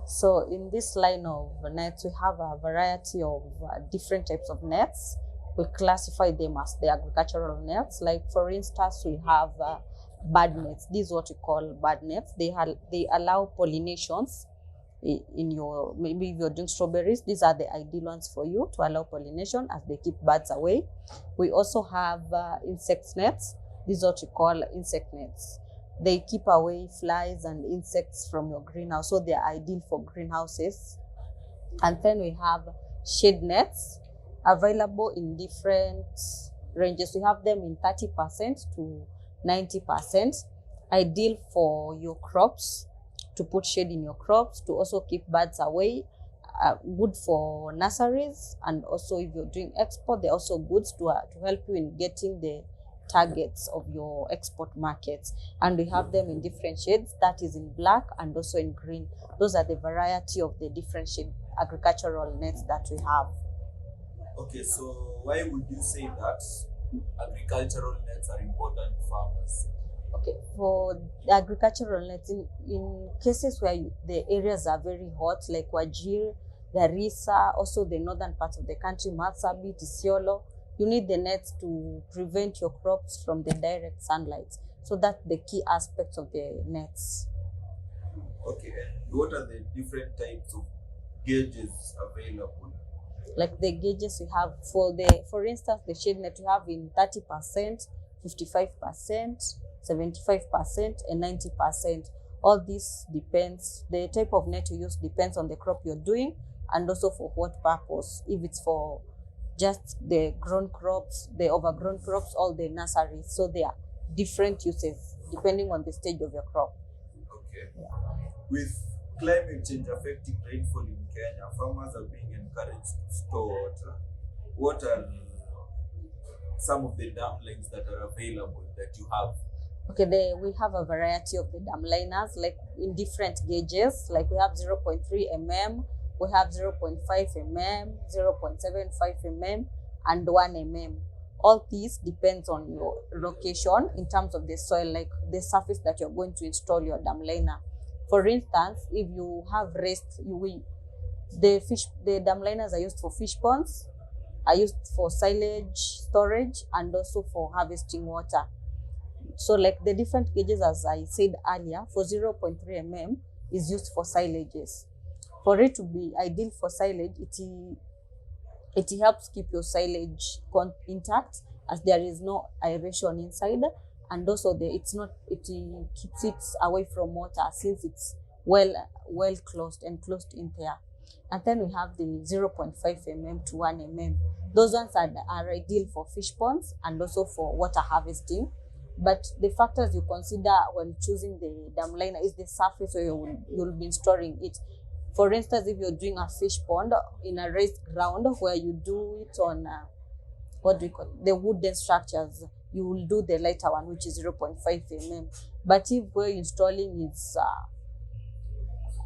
So in this line of nets, we have a variety of different types of nets. We classify them as the agricultural nets. Like for instance, we have bird nets. This is what we call bird nets. They allow pollinations in your, maybe if you're doing strawberries, these are the ideal ones for you to allow pollination as they keep birds away. We also have insect nets. This is what we call insect nets. They keep away flies and insects from your greenhouse, so they are ideal for greenhouses. And then we have shade nets available in different ranges. We have them in 30% to 90%, ideal for your crops, to put shade in your crops, to also keep birds away. Good for nurseries, and also if you're doing export, they're also good to help you in getting the targets of your export markets. And we have them in different shades, that is in black and also in green. Those are the variety of the different shade agricultural nets that we have. Okay, so why would you say that agricultural nets are important to farmers? Okay, for the agricultural nets, in cases where the areas are very hot, like Wajir, Garissa, also the northern parts of the country, Marsabit, Isiolo, you need the nets to prevent your crops from the direct sunlight. So that's the key aspects of the nets. Okay, and what are the different types of gauges available? Like the gauges we have for instance, the shade net we have in 30%, 55%, 75%, and 90%. All this depends, the type of net you use depends on the crop you're doing and also for what purpose. If it's for just the grown crops, the overgrown crops, or the nurseries. So they are different uses depending on the stage of your crop. Okay. Yeah. With climate change affecting rainfall in Kenya, farmers are being encouraged to store water. What are some of the dam lines that are available that you have? Okay, we have a variety of the dam liners, like in different gauges. Like we have 0.3 mm, we have 0.5 mm, 0.75 mm, and 1 mm. All these depends on your location in terms of the soil, like the surface that you're going to install your dam liner. For instance, if you have raised, the dam liners are used for fish ponds, are used for silage storage, and also for harvesting water. So like the different gauges, as I said earlier, for 0.3 mm is used for silages. For it to be ideal for silage, it helps keep your silage intact, as there is no aeration inside, and also it keeps it away from water since it's well closed and closed in there. And then we have the 0.5 mm to 1 mm. Those ones are ideal for fish ponds and also for water harvesting. But the factors you consider when choosing the dam liner is the surface where you'll be storing it. For instance, if you're doing a fish pond in a raised ground where you do it on the wooden structures, you will do the lighter one, which is 0.5 mm. But if where you're installing is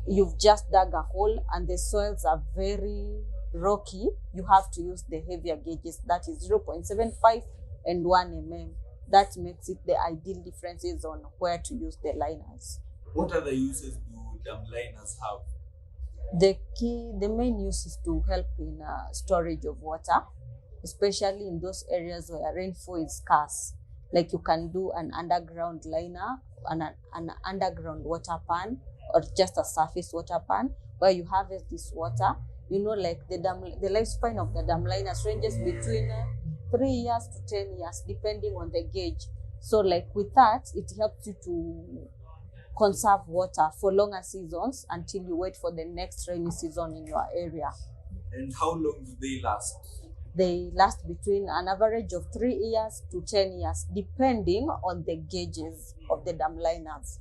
you've just dug a hole and the soils are very rocky, you have to use the heavier gauges, that is 0.75 and 1 mm. That makes it the ideal differences on where to use the liners. What other uses do dam liners have? The main use is to help in storage of water, especially in those areas where rainfall is scarce. Like you can do an underground liner, an underground water pan, or just a surface water pan where you harvest this water. You know, like the lifespan of the dam liners ranges between 3 years to 10 years, depending on the gauge. So like with that, it helps you to conserve water for longer seasons until you wait for the next rainy season in your area. And how long do they last? They last between an average of 3 years to 10 years, depending on the gauges of the dam liners.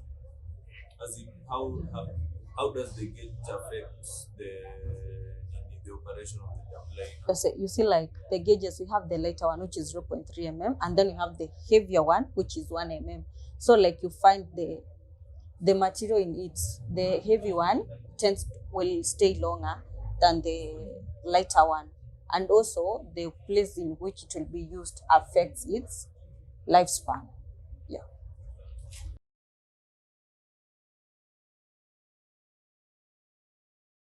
As in, how does the gauge affect the operation of the dam liner? You see, like the gauges, we have the lighter one, which is 0.3 mm, and then we have the heavier one, which is 1 mm. So like you find the material in it, the heavy one will stay longer than the lighter one. And also the place in which it will be used affects its lifespan.